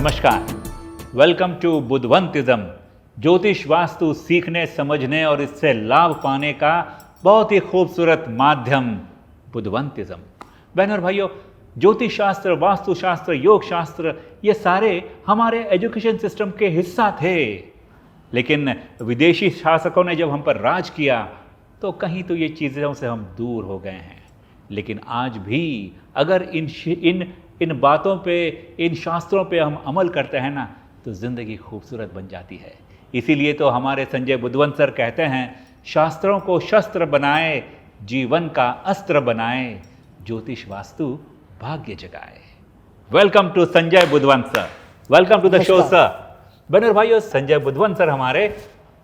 नमस्कार, welcome to बुद्धवंतिज्म। ज्योतिष वास्तु सीखने, समझने और इससे लाभ पाने का बहुत ही खूबसूरत माध्यम बुद्धवंतिज्म। बहनों और भाइयों, ज्योतिष शास्त्र, वास्तु शास्त्र, योग शास्त्र ये सारे हमारे एजुकेशन सिस्टम के हिस्सा थे, लेकिन विदेशी शासकों ने जब हम पर राज किया तो कहीं तो ये चीज़ों से हम दूर हो गए हैं। लेकिन आज भी अगर इन बातों पे, इन शास्त्रों पे हम अमल करते हैं ना, तो ज़िंदगी खूबसूरत बन जाती है। इसीलिए तो हमारे संजय बुद्धवंत सर कहते हैं, शास्त्रों को शस्त्र बनाए, जीवन का अस्त्र बनाए, ज्योतिष वास्तु भाग्य जगाए। Welcome to Sanjay Buddhavant sir, welcome to the show sir. बहनों भाइयों, संजय बुद्धवंत सर हमारे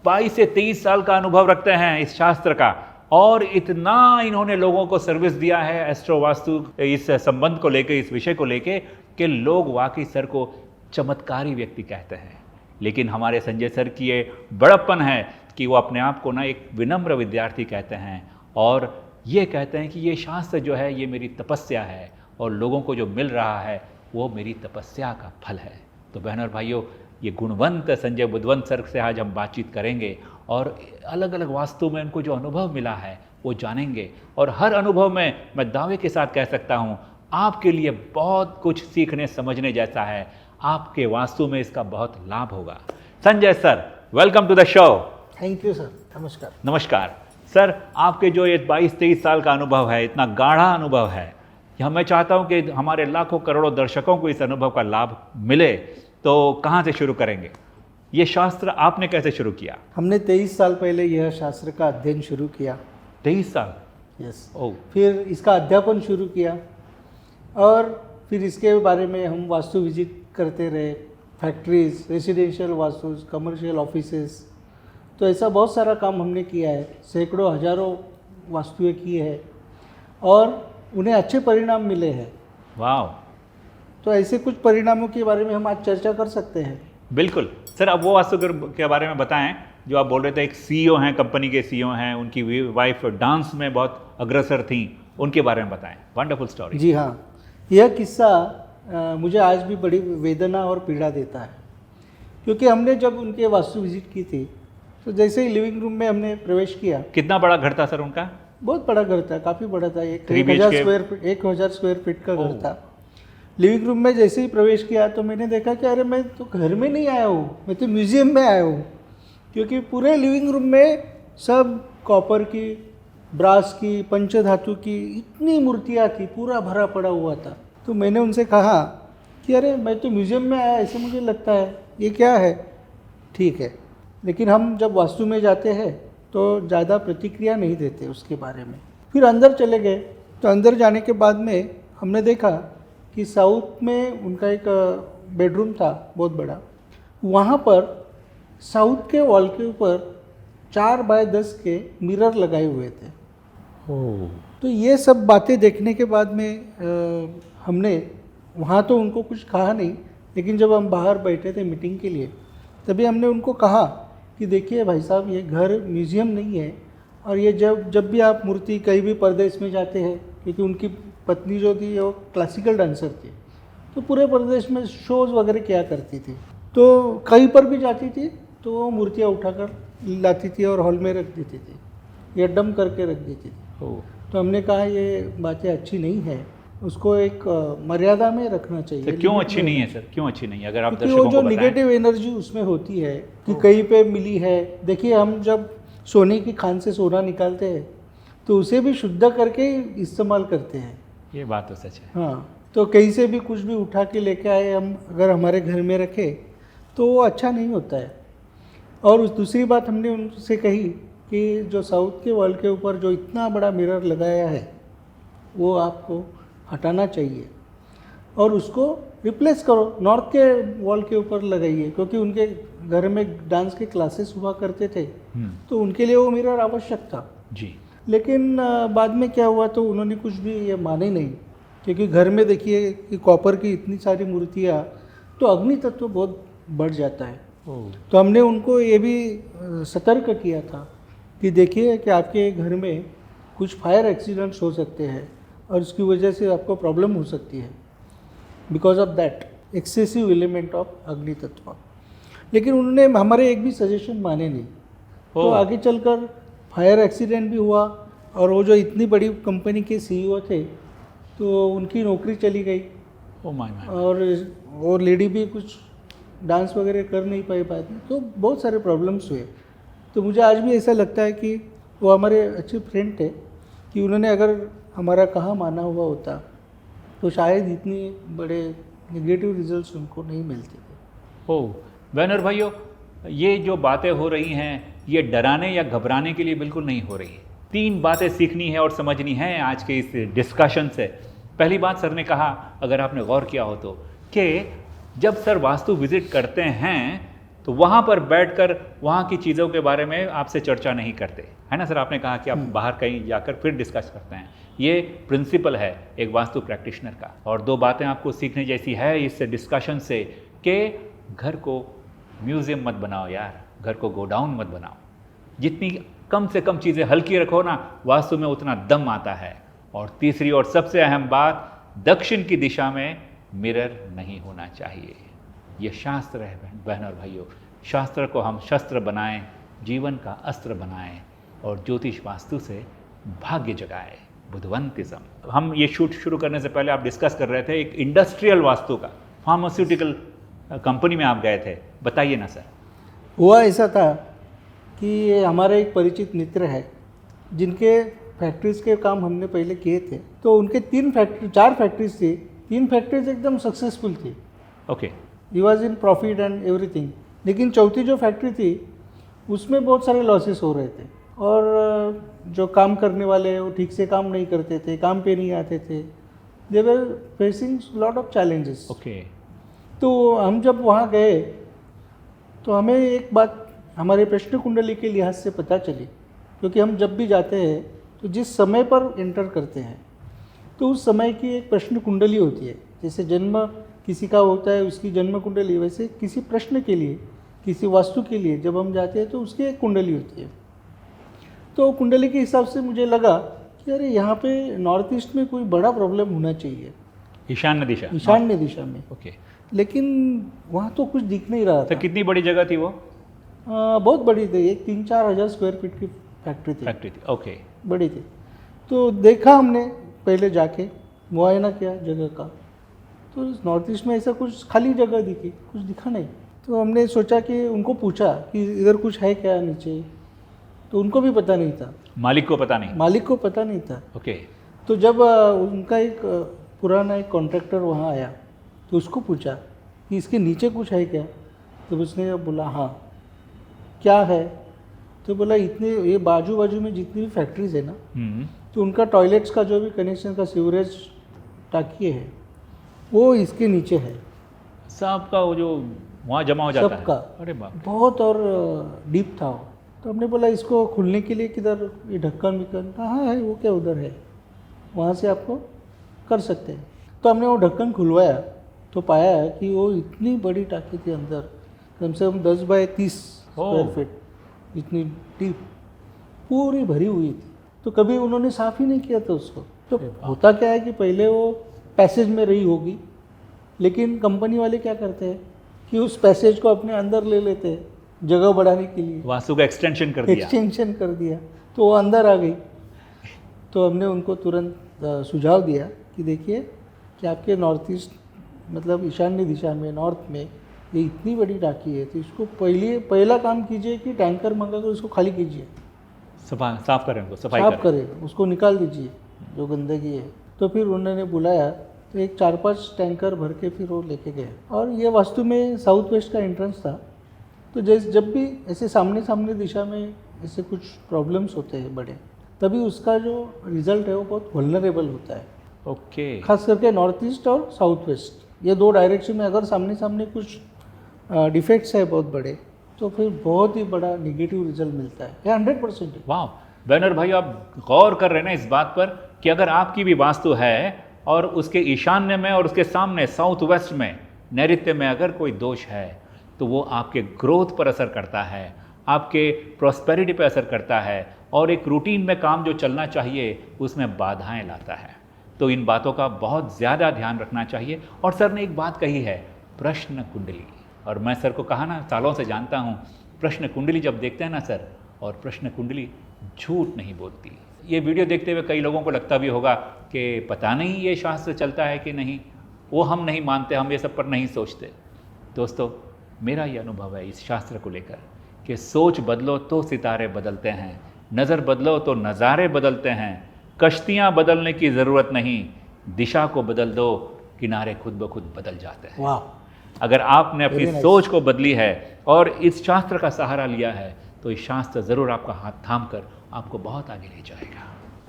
22 से 23 साल का अनुभव रखते हैं इस शास्त्र का, और इतना इन्होंने लोगों को सर्विस दिया है एस्ट्रो वास्तु इस संबंध को लेके, इस विषय को लेके, कि लोग वाकई सर को चमत्कारी व्यक्ति कहते हैं। लेकिन हमारे संजय सर की ये बड़प्पन है कि वो अपने आप को ना एक विनम्र विद्यार्थी कहते हैं, और ये कहते हैं कि ये शास्त्र जो है ये मेरी तपस्या है, और लोगों को जो मिल रहा है वो मेरी तपस्या का फल है। तो बहनों और भाइयों, ये गुणवंत संजय बुद्धवंत सर से आज हम बातचीत करेंगे और अलग अलग वास्तु में उनको जो अनुभव मिला है वो जानेंगे। और हर अनुभव में मैं दावे के साथ कह सकता हूँ आपके लिए बहुत कुछ सीखने समझने जैसा है। आपके वास्तु में इसका बहुत लाभ होगा। Sanjay sir, welcome to the show. Thank you sir. नमस्कार। नमस्कार सर, आपके जो ये 22-23 साल का अनुभव है, इतना गाढ़ा अनुभव है, मैं चाहता हूँ कि हमारे लाखों करोड़ों दर्शकों को इस अनुभव का लाभ मिले। तो कहाँ से शुरू करेंगे? ये शास्त्र आपने कैसे शुरू किया? हमने 23 साल पहले यह शास्त्र का अध्ययन शुरू किया। 23 साल? यस। ओह। फिर इसका अध्यापन शुरू किया, और फिर इसके बारे में हम वास्तु विजिट करते रहे, factories, residential vastu, commercial offices. तो ऐसा बहुत सारा काम हमने किया है, सैकड़ों हजारों वास्तुएं की है, और उन्हें अच्छे परिणाम मिले हैं। वाह। तो ऐसे कुछ परिणामों के बारे में हम आज चर्चा कर सकते हैं। बिल्कुल सर, अब वो वास्तु के बारे में बताएं जो आप बोल रहे थे। एक सीईओ हैं, कंपनी के सीईओ हैं, उनकी वाइफ डांस में बहुत अग्रसर थी, उनके बारे में बताएं। Wonderful story. जी हाँ, यह किस्सा मुझे आज भी बड़ी वेदना और पीड़ा देता है, क्योंकि हमने जब उनके वास्तु विजिट की थी तो जैसे ही लिविंग रूम में हमने प्रवेश किया। कितना बड़ा घर था सर उनका? बहुत बड़ा घर था, काफ़ी बड़ा था, 1000 स्क्वायर फीट का घर था। लिविंग रूम में जैसे ही प्रवेश किया तो मैंने देखा कि अरे मैं तो घर में नहीं आया हूँ, मैं तो म्यूज़ियम में आया हूँ, क्योंकि पूरे लिविंग रूम में सब कॉपर की, ब्रास की, पंचधातु की इतनी मूर्तियाँ थी, पूरा भरा पड़ा हुआ था। तो मैंने उनसे कहा कि अरे मैं तो म्यूज़ियम में आया, ऐसे मुझे लगता है, ये क्या है? ठीक है, लेकिन हम जब वास्तु में जाते हैं तो ज़्यादा प्रतिक्रिया नहीं देते उसके बारे में। फिर अंदर चले गए, तो अंदर जाने के बाद में हमने देखा कि साउथ में उनका एक बेडरूम था बहुत बड़ा। वहाँ पर साउथ के वॉल के ऊपर 4 बाय 10 के मिरर लगाए हुए थे। तो ये सब बातें देखने के बाद में हमने वहाँ तो उनको कुछ कहा नहीं, लेकिन जब हम बाहर बैठे थे मीटिंग के लिए, तभी हमने उनको कहा कि देखिए भाई साहब, ये घर म्यूज़ियम नहीं है, और ये जब भी आप मूर्ति कहीं भी प्रदेश में जाते हैं, क्योंकि उनकी पत्नी जो थी वो क्लासिकल डांसर थी, तो पूरे प्रदेश में शोज़ वगैरह किया करती थी, तो कहीं पर भी जाती थी तो वो मूर्तियाँ उठाकर लाती थी और हॉल में रख देती थी या डम करके रख देती थी। तो हमने कहा ये बातें अच्छी नहीं है, उसको एक मर्यादा में रखना चाहिए। तो क्यों अच्छी नहीं है सर? क्यों अच्छी नहीं है? अगर आप दर्शकों को बताएं। वो जो निगेटिव एनर्जी उसमें होती है कि कहीं पे मिली है। देखिए, हम जब सोने की खान से सोना निकालते हैं तो उसे भी शुद्ध करके इस्तेमाल करते हैं। ये बात तो सच है। हाँ, तो कहीं से भी कुछ भी उठा के लेके आए हम, अगर हमारे घर में रखें तो वो अच्छा नहीं होता है। और उस दूसरी बात हमने उनसे कही कि जो साउथ के वॉल के ऊपर जो इतना बड़ा मिरर लगाया है वो आपको हटाना चाहिए और उसको रिप्लेस करो, नॉर्थ के वॉल के ऊपर लगाइए, क्योंकि उनके घर में डांस के क्लासेस हुआ करते थे, तो उनके लिए वो मिरर आवश्यक था जी। लेकिन बाद में क्या हुआ, तो उन्होंने कुछ भी ये माने नहीं, क्योंकि घर में देखिए कि कॉपर की इतनी सारी मूर्तियाँ, तो अग्नि तत्व बहुत बढ़ जाता है। तो हमने उनको ये भी सतर्क किया था कि देखिए कि आपके घर में कुछ फायर एक्सीडेंट्स हो सकते हैं और उसकी वजह से आपको प्रॉब्लम हो सकती है because of that. Excessive element of अग्नि तत्व। लेकिन उन्होंने हमारे एक भी सजेशन माने नहीं। तो आगे चलकर फायर एक्सीडेंट भी हुआ और वो जो इतनी बड़ी कंपनी के सीईओ थे तो उनकी नौकरी चली गई। और वो लेडी भी कुछ डांस वगैरह कर नहीं पाई बाद में, तो बहुत सारे प्रॉब्लम्स हुए। तो मुझे आज भी ऐसा लगता है कि वो हमारे अच्छे फ्रेंड थे कि उन्होंने अगर हमारा कहा माना हुआ होता तो शायद इतने बड़े नेगेटिव रिजल्ट्स उनको नहीं मिलते थे। ओह बैनर भाइयों, ये जो बातें हो रही हैं ये डराने या घबराने के लिए बिल्कुल नहीं हो रही। 3 बातें सीखनी है और समझनी है आज के इस डिस्कशन से। पहली बात सर ने कहा, अगर आपने गौर किया हो तो, कि जब सर वास्तु विजिट करते हैं तो वहाँ पर बैठकर वहाँ की चीज़ों के बारे में आपसे चर्चा नहीं करते, है ना सर? आपने कहा कि आप बाहर कहीं जाकर फिर डिस्कस करते हैं। ये प्रिंसिपल है एक वास्तु प्रैक्टिशनर का। और 2 बातें आपको सीखने जैसी है इस डिस्कशन से कि घर को म्यूज़ियम मत बनाओ यार, घर को गोडाउन मत बनाओ। जितनी कम से कम चीज़ें हल्की रखो ना, वास्तु में उतना दम आता है। और तीसरी और सबसे अहम बात, दक्षिण की दिशा में मिरर नहीं होना चाहिए। ये शास्त्र है बहनों और भाइयों। शास्त्र को हम शस्त्र बनाएं, जीवन का अस्त्र बनाएं और ज्योतिष वास्तु से भाग्य जगाएं। बुधवंतिज्म। हम ये शूट शुरू करने से पहले आप डिस्कस कर रहे थे एक इंडस्ट्रियल वास्तु का, फार्मास्यूटिकल कंपनी में आप गए थे, बताइए ना सर। हुआ ऐसा था कि हमारे एक परिचित मित्र है जिनके फैक्ट्रीज़ के काम हमने पहले किए थे। तो उनके 4 फैक्ट्रीज थी, 3 फैक्ट्रीज एकदम सक्सेसफुल थी। Okay, he was in profit and everything. लेकिन चौथी जो फैक्ट्री थी उसमें बहुत सारे लॉसेस हो रहे थे और जो काम करने वाले वो ठीक से काम नहीं करते थे, काम पे नहीं आते थे। They were facing lot of challenges. Okay. तो हम जब वहाँ गए तो हमें एक बात हमारे प्रश्न कुंडली के लिहाज से पता चली, क्योंकि हम जब भी जाते हैं तो जिस समय पर एंटर करते हैं तो उस समय की एक प्रश्न कुंडली होती है। जैसे जन्म किसी का होता है उसकी जन्म कुंडली, वैसे किसी प्रश्न के लिए, किसी वास्तु के लिए जब हम जाते हैं तो उसकी एक कुंडली होती है। तो कुंडली के हिसाब से मुझे लगा कि अरे यहाँ पे नॉर्थ ईस्ट में कोई बड़ा प्रॉब्लम होना चाहिए, ईशान्य दिशा। ईशान्य दिशा में। ओके। लेकिन वहाँ तो कुछ दिख नहीं रहा था। तो कितनी बड़ी जगह थी वो? बहुत बड़ी थी, एक 3-4 हज़ार स्क्वायर फीट की फैक्ट्री थी। ओके। बड़ी थी। तो देखा हमने पहले जाके, मुआयना किया जगह का, तो नॉर्थ ईस्ट में ऐसा कुछ खाली जगह दिखी, कुछ दिखा नहीं। तो हमने सोचा कि उनको पूछा कि इधर कुछ है क्या नीचे, तो उनको भी पता नहीं था। मालिक को पता नहीं? मालिक को पता नहीं था। ओके। तो जब उनका एक पुराना एक कॉन्ट्रैक्टर वहाँ आया तो उसको पूछा कि इसके नीचे कुछ है क्या, तो उसने बोला हाँ। क्या है? तो बोला इतने ये बाजू बाजू में जितनी भी फैक्ट्रीज है ना, तो उनका टॉयलेट्स का जो भी कनेक्शन का सीवरेज टाकी है वो इसके नीचे है। सबका वो जो वहाँ जमा हो जाता सबका। है? अरे बाप। बहुत और डीप था वो। तो हमने बोला इसको खुलने के लिए किधर ये ढक्कन विक्कन? हाँ है, वो क्या उधर है, वहाँ से आपको कर सकते हैं। तो हमने वो ढक्कन खुलवाया तो पाया कि वो इतनी बड़ी टाकी थी, अंदर कम से कम 10 बाय 30 स्क्वायर फीट, इतनी डीप, पूरी भरी हुई थी। तो कभी उन्होंने साफ ही नहीं किया था उसको। तो होता क्या है कि पहले वो पैसेज में रही होगी, लेकिन कंपनी वाले क्या करते हैं कि उस पैसेज को अपने अंदर ले लेते हैं जगह बढ़ाने के लिए। वास्तु का एक्सटेंशन कर दिया। तो वो अंदर आ गई। तो हमने उनको तुरंत सुझाव दिया कि देखिए कि आपके नॉर्थ ईस्ट मतलब ईशान्य दिशा में, नॉर्थ में ये इतनी बड़ी टाकी है, तो इसको पहला काम कीजिए कि टैंकर मंगा कर उसको खाली कीजिए, साफ करें, उनको सफाई करें, उसको निकाल दीजिए जो गंदगी है। तो फिर उन्होंने बुलाया तो एक 4-5 टैंकर भर के फिर वो लेके गए। और ये वास्तु में साउथ वेस्ट का एंट्रेंस था। तो जब भी ऐसे सामने दिशा में ऐसे कुछ प्रॉब्लम्स होते हैं बड़े, तभी उसका जो रिजल्ट है वो बहुत वल्नरेबल होता है। ओके। खास करके नॉर्थ ईस्ट और साउथ वेस्ट, ये 2 डायरेक्शन में अगर सामने कुछ डिफेक्ट्स है बहुत बड़े, तो फिर बहुत ही बड़ा निगेटिव रिजल्ट मिलता है। ये 100% है। वाह बैनर भाई, आप गौर कर रहे हैं ना इस बात पर कि अगर आपकी भी वास्तु है और उसके ईशान्य में और उसके सामने साउथ वेस्ट में, नैऋत्य में अगर कोई दोष है तो वो आपके ग्रोथ पर असर करता है, आपके प्रॉस्पेरिटी पर असर करता है और एक रूटीन में काम जो चलना चाहिए उसमें बाधाएं लाता है। तो इन बातों का बहुत ज़्यादा ध्यान रखना चाहिए। और सर ने एक बात कही है प्रश्न कुंडली। और मैं सर को कहा ना, सालों से जानता हूँ, प्रश्न कुंडली जब देखते हैं ना सर, और प्रश्न कुंडली झूठ नहीं बोलती। ये वीडियो देखते हुए कई लोगों को लगता भी होगा कि पता नहीं ये शास्त्र चलता है कि नहीं, वो हम नहीं मानते, हम ये सब पर नहीं सोचते। दोस्तों, मेरा ये अनुभव है इस शास्त्र को लेकर कि सोच बदलो तो सितारे बदलते हैं, नज़र बदलो तो नज़ारे बदलते हैं, कश्तियाँ बदलने की ज़रूरत नहीं, दिशा को बदल दो, किनारे खुद ब खुद बदल जाते हैं। वाह, अगर आपने अपनी सोच को बदली है और इस शास्त्र का सहारा लिया है तो इस शास्त्र ज़रूर आपका हाथ थाम कर आपको बहुत आगे ले जाएगा।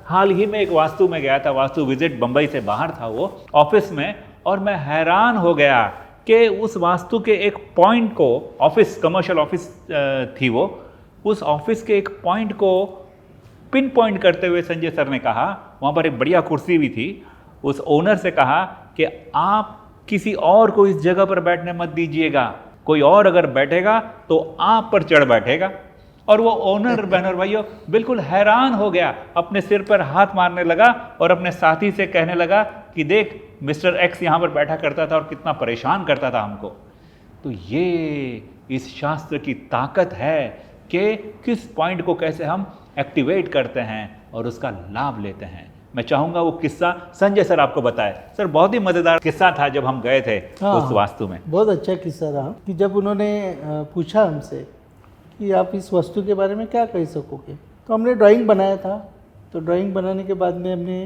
हाल ही में एक वास्तु में गया था, वास्तु विजिट, बम्बई से बाहर था वो, ऑफिस में, और मैं हैरान हो गया कि उस वास्तु के एक पॉइंट को, ऑफिस, कमर्शियल ऑफिस थी वो, उस ऑफिस के एक पॉइंट को पिन पॉइंट करते हुए संजय सर ने कहा, वहाँ पर एक बढ़िया कुर्सी भी थी, उस ओनर से कहा कि आप किसी और को इस जगह पर बैठने मत दीजिएगा, कोई और अगर बैठेगा तो आप पर चढ़ बैठेगा। और वो ओनर, बहनों और भाइयों, बिल्कुल हैरान हो गया, अपने सिर पर हाथ मारने लगा और अपने साथी से कहने लगा कि देख, मिस्टर एक्स यहाँ पर बैठा करता था और कितना परेशान करता था हमको। तो ये इस शास्त्र की ताकत है कि किस पॉइंट को कैसे हम एक्टिवेट करते हैं और उसका लाभ लेते हैं। मैं चाहूँगा वो किस्सा संजय सर आपको बताए। सर, बहुत ही मज़ेदार किस्सा था जब हम गए थे उस वास्तु में। बहुत अच्छा किस्सा रहा कि जब उन्होंने पूछा हमसे कि आप इस वस्तु के बारे में क्या कह सकोगे, तो हमने ड्राइंग बनाया था। तो ड्राइंग बनाने के बाद में हमने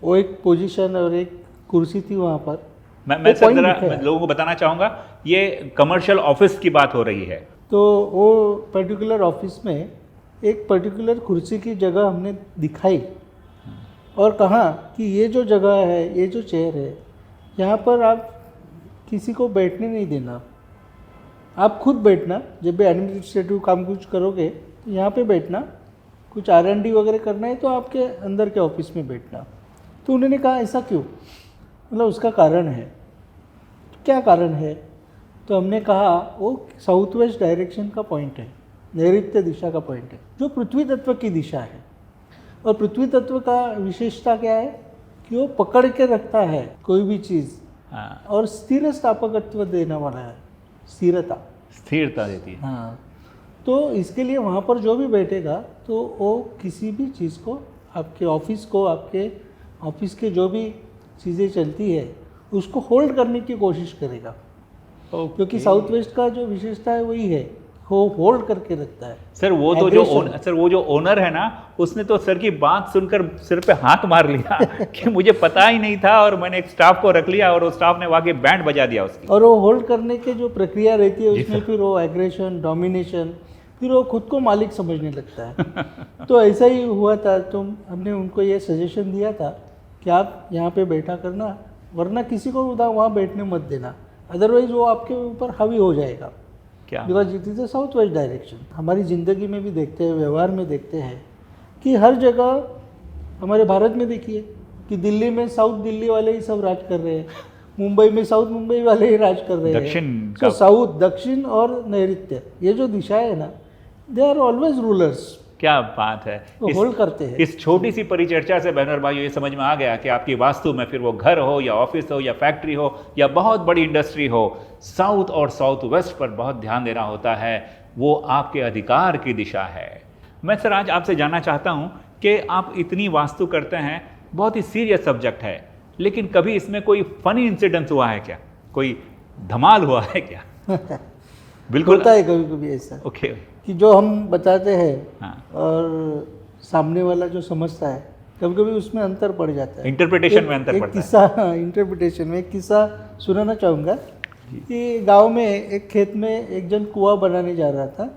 वो एक पोजीशन और एक कुर्सी थी वहाँ पर। मैं सर जरा लोगों को बताना चाहूँगा, ये कमर्शियल ऑफिस की बात हो रही है। तो वो पर्टिकुलर ऑफिस में एक पर्टिकुलर कुर्सी की जगह हमने दिखाई और कहा कि ये जो जगह है, ये जो चेयर है, यहाँ पर आप किसी को बैठने नहीं देना, आप खुद बैठना। जब भी एडमिनिस्ट्रेटिव काम कुछ करोगे तो यहाँ पे बैठना, कुछ R&D वगैरह करना है तो आपके अंदर के ऑफिस में बैठना। तो उन्होंने कहा ऐसा क्यों, मतलब उसका कारण है। क्या कारण है? तो हमने कहा वो साउथ वेस्ट डायरेक्शन का पॉइंट है, नैऋत्य दिशा का पॉइंट है, जो पृथ्वी तत्व की दिशा है। और पृथ्वी तत्व का विशेषता क्या है कि वो पकड़ के रखता है कोई भी चीज़, और स्थिर स्थापकत्व देने वाला है, स्थिरता देती है। हाँ, तो इसके लिए वहाँ पर जो भी बैठेगा तो वो किसी भी चीज़ को, आपके ऑफिस को, आपके ऑफिस के जो भी चीज़ें चलती है उसको होल्ड करने की कोशिश करेगा। क्योंकि साउथ वेस्ट का जो विशेषता है वही है, वो होल्ड करके रखता है। सर वो तो वो जो ओनर है ना, उसने तो सर की बात सुनकर सिर पे हाथ मार लिया कि मुझे पता ही नहीं था, और मैंने एक स्टाफ को रख लिया और वो स्टाफ ने वाकई बैंड बजा दिया उसकी। और वो होल्ड करने के जो प्रक्रिया रहती है उसमें फिर वो एग्रेशन, डोमिनेशन, फिर वो खुद को मालिक समझने लगता है। तो ऐसा ही हुआ था। तो हमने उनको ये सजेशन दिया था कि आप यहाँ पे बैठा करना, वरना किसी को वहाँ बैठने मत देना, अदरवाइज वो आपके ऊपर हावी हो जाएगा। Because it is a south west direction. हमारी ज़िंदगी में भी देखते हैं, व्यवहार में देखते हैं कि हर जगह, हमारे भारत में देखिए कि दिल्ली में साउथ दिल्ली वाले ही सब राज कर रहे हैं, मुंबई में साउथ मुंबई वाले ही राज कर रहे हैं। तो साउथ, दक्षिण और नैऋत्य, ये जो दिशा है ना, दे आर ऑलवेज रूलर्स। क्या बात है, होल्ड करते हैं। इस छोटी सी परिचर्चा से बहनों और भाइयों ये समझ में आ गया कि आपकी वास्तु में, फिर वो घर हो या ऑफिस हो या फैक्ट्री हो या बहुत बड़ी इंडस्ट्री हो, साउथ और साउथ वेस्ट पर बहुत ध्यान देना होता है। वो आपके अधिकार की दिशा है। मैं सर आज आपसे जानना चाहता हूँ कि आप इतनी वास्तु करते हैं, बहुत ही सीरियस सब्जेक्ट है, लेकिन कभी इसमें कोई फनी इंसिडेंस हुआ है क्या, कोई धमाल हुआ है क्या? बिल्कुल होता है कभी कभी ऐसा। ओके, कि जो हम बताते हैं, हाँ, और सामने वाला जो समझता है, कभी कभी उसमें अंतर पड़ जाता है, इंटरप्रिटेशन में अंतर पड़ता है। किस्सा, इंटरप्रिटेशन में एक किस्सा सुनाना चाहूँगा कि गांव में एक खेत में एक जन कुआं बनाने जा रहा था,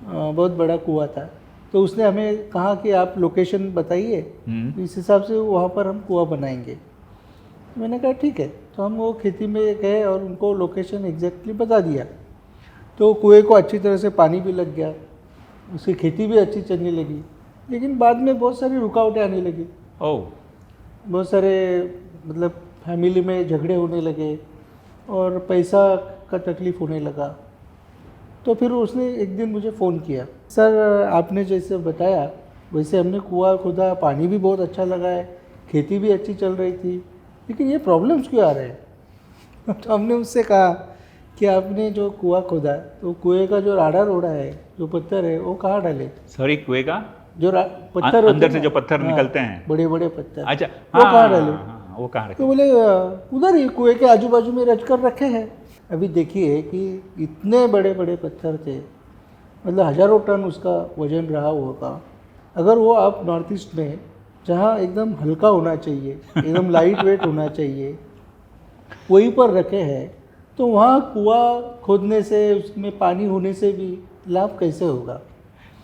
बहुत बड़ा कुआं था। तो उसने हमें कहा कि आप लोकेशन बताइए, इस हिसाब से वहाँ पर हम कुआं बनाएंगे। मैंने कहा ठीक है। तो हम वो खेती में गए और उनको लोकेशन एग्जैक्टली बता दिया। तो कुएं को अच्छी तरह से पानी भी लग गया, उसकी खेती भी अच्छी चलने लगी, लेकिन बाद में बहुत सारी रुकावटें आने लगी। बहुत सारे, मतलब फैमिली में झगड़े होने लगे और पैसा का तकलीफ़ होने लगा। तो फिर उसने एक दिन मुझे फ़ोन किया, सर आपने जैसे बताया वैसे हमने कुआं खोदा, पानी भी बहुत अच्छा लगा है, खेती भी अच्छी चल रही थी, लेकिन ये प्रॉब्लम्स क्यों आ रहे हैं? तो हमने उससे कहा कि आपने जो कुआं खोदा तो कुएं का जो राडा रोड़ा है, जो पत्थर है, वो कहाँ डाले? सॉरी, कुएं का पत्थर होते अंदर हैं से ना? जो पत्थर हाँ, निकलते हैं, बड़े बड़े पत्थर, अच्छा, वो कहाँ डाले? वो कहाँ रखे? तो बोले उधर ही कुएं के आजू बाजू में रच कर रखे हैं। अभी देखिए कि इतने बड़े बड़े पत्थर थे, मतलब हजारों टन उसका वजन रहा होगा। अगर वो आप नॉर्थ ईस्ट में, जहाँ एकदम हल्का होना चाहिए, एकदम लाइट वेट होना चाहिए, वहीं पर रखे हैं, तो वहाँ कुआं खोदने से, उसमें पानी होने से भी लाभ कैसे होगा?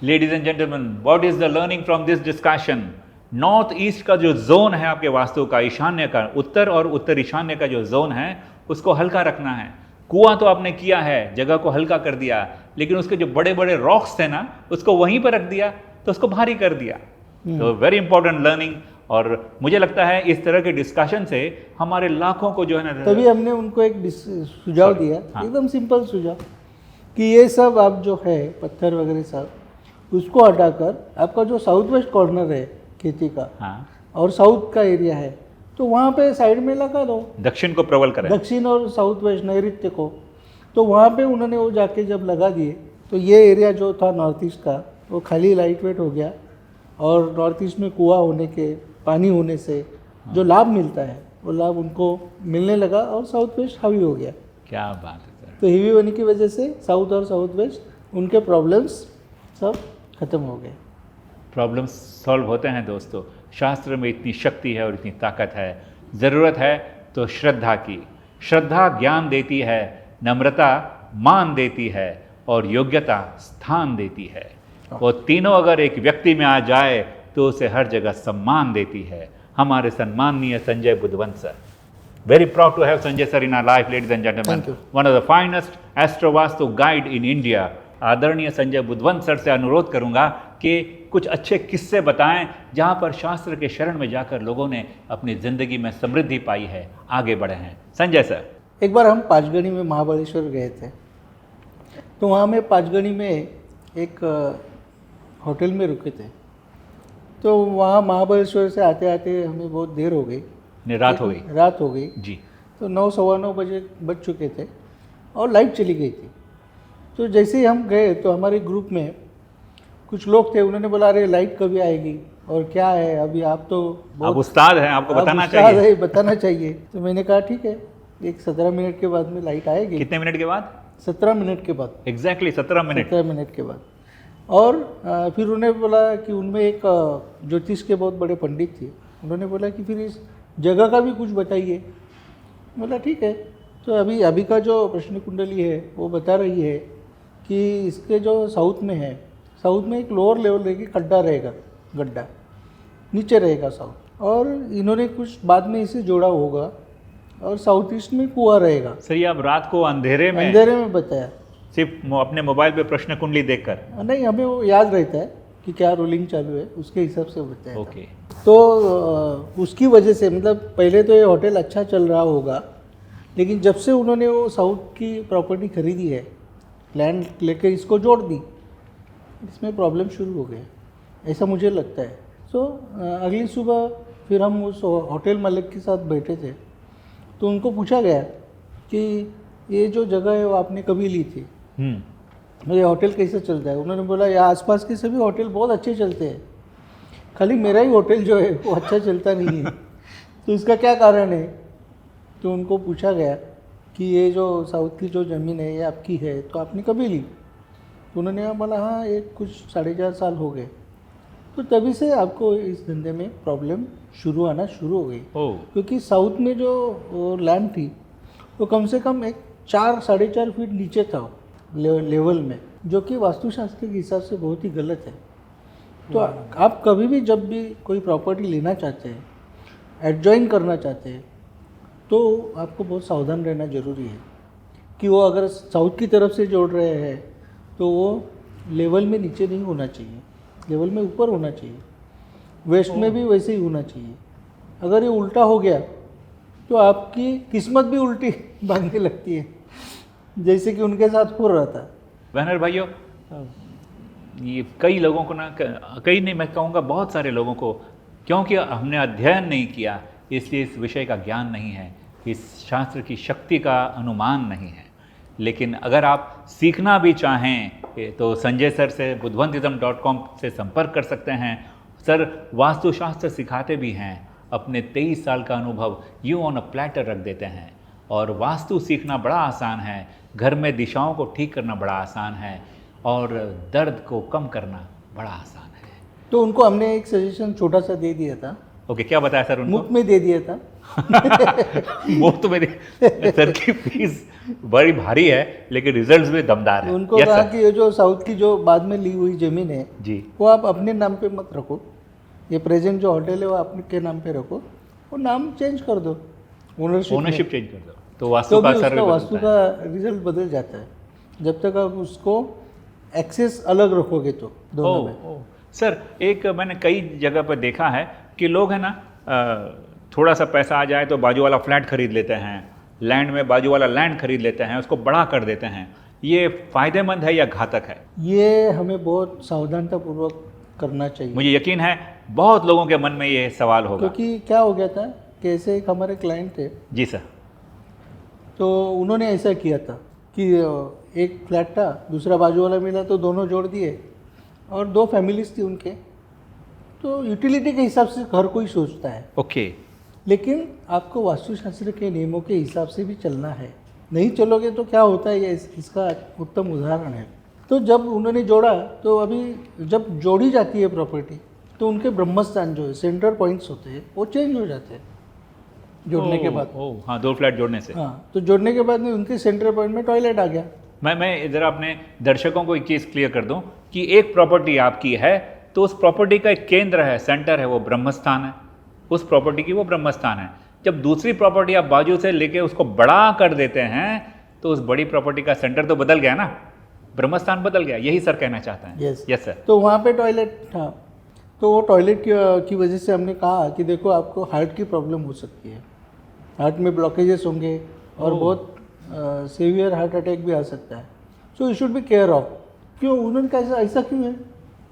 Ladies and gentleman, what is the learning from this discussion? North east का जो जोन है आपके वास्तु का, ईशान्य का, उत्तर और उत्तर ईशान्य का जो जोन है, उसको हल्का रखना है। कुआं तो आपने किया है, जगह को हल्का कर दिया, लेकिन उसके जो बड़े बड़े रॉक्स थे ना, उसको वहीं पर रख दिया तो उसको भारी कर दिया। तो वेरी इंपॉर्टेंट लर्निंग। और मुझे लगता है इस तरह के डिस्कशन से हमारे लाखों को जो है ना, तभी हमने उनको एक सुझाव दिया, हाँ। एकदम सिंपल सुझाव, कि ये सब आप जो है पत्थर वगैरह सब, उसको हटाकर आपका जो साउथ वेस्ट कॉर्नर है खेती का, हाँ, और साउथ का एरिया है, तो वहाँ पे साइड में लगा दो, दक्षिण को प्रबल करें। दक्षिण और साउथ वेस्ट नैऋत्य को। तो वहाँ पे उन्होंने वो जाके जब लगा दिए, तो ये एरिया जो था नॉर्थ ईस्ट का, वो खाली लाइट वेट हो गया, और नॉर्थ ईस्ट में कुआं होने के, पानी होने से जो लाभ मिलता है, वो लाभ उनको मिलने लगा, और साउथ वेस्ट हावी हो गया। क्या बात है सर। तो हेवी होने की वजह से साउथ और साउथ वेस्ट, उनके प्रॉब्लम्स सब खत्म हो गए। प्रॉब्लम्स सॉल्व होते हैं दोस्तों। शास्त्र में इतनी शक्ति है और इतनी ताकत है। ज़रूरत है तो श्रद्धा की। श्रद्धा ज्ञान देती है, नम्रता मान देती है, और योग्यता स्थान देती है। वो तीनों अगर एक व्यक्ति में आ जाए तो उसे हर जगह सम्मान देती है। हमारे सम्माननीय Sanjay Budhwant sir, very proud to have Sanjay sir in our life, ladies and gentlemen. Thank you. One of the finest astrovastu guide in India. आदरणीय संजय बुधवंत सर से अनुरोध करूंगा कि कुछ अच्छे किस्से बताएं जहां पर शास्त्र के शरण में जाकर लोगों ने अपनी जिंदगी में समृद्धि पाई है, आगे बढ़े हैं। संजय सर, एक बार हम पाँचगणी में महाबलेश्वर गए थे, तो वहाँ में पाँचगणी में एक होटल में रुके थे। तो वहाँ महाबलेश्वर से आते आते हमें बहुत देर हो गई, रात हो गई। रात हो गई जी। तो 9 सवा 9 बजे बज चुके थे, और लाइट चली गई थी। तो जैसे ही हम गए तो हमारे ग्रुप में कुछ लोग थे, उन्होंने बोला अरे लाइट कभी आएगी और क्या है, अभी आप तो आप उस्ताद हैं, आपको बताना उस्ताद चाहिए। है, बताना चाहिए। तो मैंने कहा ठीक है, एक 17 मिनट के बाद में लाइट आएगी। कितने मिनट के बाद? 17 मिनट के बाद। Exactly 17 minute. 17 मिनट के बाद। और फिर उन्होंने बोला कि उनमें एक ज्योतिष के बहुत बड़े पंडित थे, उन्होंने बोला कि फिर इस जगह का भी कुछ बताइए। बोला ठीक है। तो अभी का जो प्रश्न कुंडली है वो बता रही है कि इसके जो साउथ में है, साउथ में एक लोअर लेवल रहेगी, खड्डा रहेगा, गड्ढा नीचे रहेगा साउथ, और इन्होंने कुछ बाद में इसे जोड़ा होगा, और साउथ ईस्ट में कुआं रहेगा। सर ये आप रात को अंधेरे में बताया, सिर्फ अपने मोबाइल पे प्रश्न कुंडली देखकर? नहीं, हमें वो याद रहता है कि क्या रोलिंग चालू है, उसके हिसाब से बताया। ओके। तो उसकी वजह से, मतलब पहले तो ये होटल अच्छा चल रहा होगा, लेकिन जब से उन्होंने वो साउथ की प्रॉपर्टी खरीदी है, लैंड लेकर इसको जोड़ दी, इसमें प्रॉब्लम शुरू हो गया, ऐसा मुझे लगता है। सो अगली सुबह फिर हम उस होटल मालिक के साथ बैठे थे, तो उनको पूछा गया कि ये जो जगह है वो आपने कभी ली थी, ये होटल कैसे चलता है? उन्होंने बोला ये आसपास के सभी होटल बहुत अच्छे चलते हैं, खाली मेरा ही होटल जो है वो अच्छा चलता नहीं है, तो इसका क्या कारण है? तो उनको पूछा गया कि ये जो साउथ की जो ज़मीन है ये आपकी है, तो आपने कभी ली? तो उन्होंने बोला हाँ, ये कुछ 4.5 साल हो गए। तो तभी से आपको इस धंधे में प्रॉब्लम आना शुरू हो गई, क्योंकि साउथ में जो लैंड थी वो कम से कम एक 4-4.5 फीट नीचे था लेवल में, जो कि वास्तुशास्त्र के हिसाब से बहुत ही गलत है। तो आप कभी भी जब भी कोई प्रॉपर्टी लेना चाहते हैं, एडजॉइन करना चाहते हैं, तो आपको बहुत सावधान रहना ज़रूरी है कि वो अगर साउथ की तरफ से जोड़ रहे हैं तो वो लेवल में नीचे नहीं होना चाहिए, लेवल में ऊपर होना चाहिए। वेस्ट में भी वैसे ही होना चाहिए। अगर ये उल्टा हो गया तो आपकी किस्मत भी उल्टी भागने लगती है, जैसे कि उनके साथ हो रहा था। बैनर भाइयों, ये कई लोगों को ना, कई नहीं मैं कहूँगा बहुत सारे लोगों को, क्योंकि हमने अध्ययन नहीं किया इसलिए इस विषय का ज्ञान नहीं है। इस शास्त्र की शक्ति का अनुमान नहीं है। लेकिन अगर आप सीखना भी चाहें तो संजय सर से budhvantism.com से संपर्क कर सकते हैं। सर वास्तुशास्त्र सिखाते भी हैं, अपने 23 साल का अनुभव यूँ ऑन अ प्लेटर रख देते हैं। और वास्तु सीखना बड़ा आसान है, घर में दिशाओं को ठीक करना बड़ा आसान है, और दर्द को कम करना बड़ा आसान है। तो उनको हमने एक सजेशन छोटा सा दे दिया था। ओके, क्या बताया सर उनको? मुफ्त में दे दिया था। मुफ्त में सर की फीस बड़ी भारी है, लेकिन रिजल्ट्स भी दमदार है। उनको Yes, कहा sir. कि ये जो साउथ की जो बाद में ली हुई जमीन है जी, वो आप अपने नाम पे मत रखो, ये प्रेजेंट जो होटल है वो आपके नाम पे रखो, वो नाम चेंज कर दो, ओनरशिप चेंज कर दो, तो तो वास्तु भी का असर उसका भी वास्तु बदलता है। का रिजल्ट बदल जाता है, जब तक आप उसको एक्सेस अलग रखोगे तो दोनों में। ओ, सर एक मैंने कई जगह पर देखा है कि लोग है ना, थोड़ा सा पैसा आ जाए तो बाजू वाला फ्लैट खरीद लेते हैं, लैंड में बाजू वाला लैंड खरीद लेते हैं, उसको बड़ा कर देते हैं। ये फायदेमंद है या घातक है? ये हमें बहुत सावधानतापूर्वक करना चाहिए, मुझे यकीन है बहुत लोगों के मन में ये सवाल होगा। क्योंकि क्या हो गया था कि ऐसे एक हमारे क्लाइंट थे, जी सर। तो उन्होंने ऐसा किया था कि एक फ्लैट था, दूसरा बाजू वाला मिला तो दोनों जोड़ दिए, और 2 फैमिलीज थी उनके, तो यूटिलिटी के हिसाब से हर कोई सोचता है। ओके, लेकिन आपको वास्तुशास्त्र के नियमों के हिसाब से भी चलना है, नहीं चलोगे तो क्या होता है, ये इसका उत्तम उदाहरण है। तो जब उन्होंने जोड़ा, तो अभी जब जोड़ी जाती है प्रॉपर्टी, तो उनके ब्रह्मस्थान जो है, सेंटर पॉइंट्स होते हैं, वो चेंज हो जाते हैं जोड़ने के बाद। हाँ, 2 फ्लैट जोड़ने से। हाँ, तो जोड़ने के बाद में उनके सेंटर पॉइंट में टॉयलेट आ गया। मैं ज़रा अपने दर्शकों को एक चीज़ क्लियर कर दूं कि एक प्रॉपर्टी आपकी है, तो उस प्रॉपर्टी का एक केंद्र है, सेंटर है, वो ब्रह्मस्थान है। उस प्रॉपर्टी की वो ब्रह्मस्थान है। जब दूसरी प्रॉपर्टी आप बाजू से लेके उसको बड़ा कर देते हैं, तो उस बड़ी प्रॉपर्टी का सेंटर तो बदल गया ना, ब्रह्मस्थान बदल गया। यही सर कहना चाहते हैं। Yes yes sir. तो वहाँ पे टॉयलेट था, तो वो टॉयलेट की वजह से हमने कहा कि देखो आपको हार्ट की प्रॉब्लम हो सकती है, हार्ट में ब्लॉकेजेस होंगे और बहुत सीवियर हार्ट अटैक भी आ सकता है, so you should be care of. क्यों? उन्होंने कहा ऐसा क्यों है?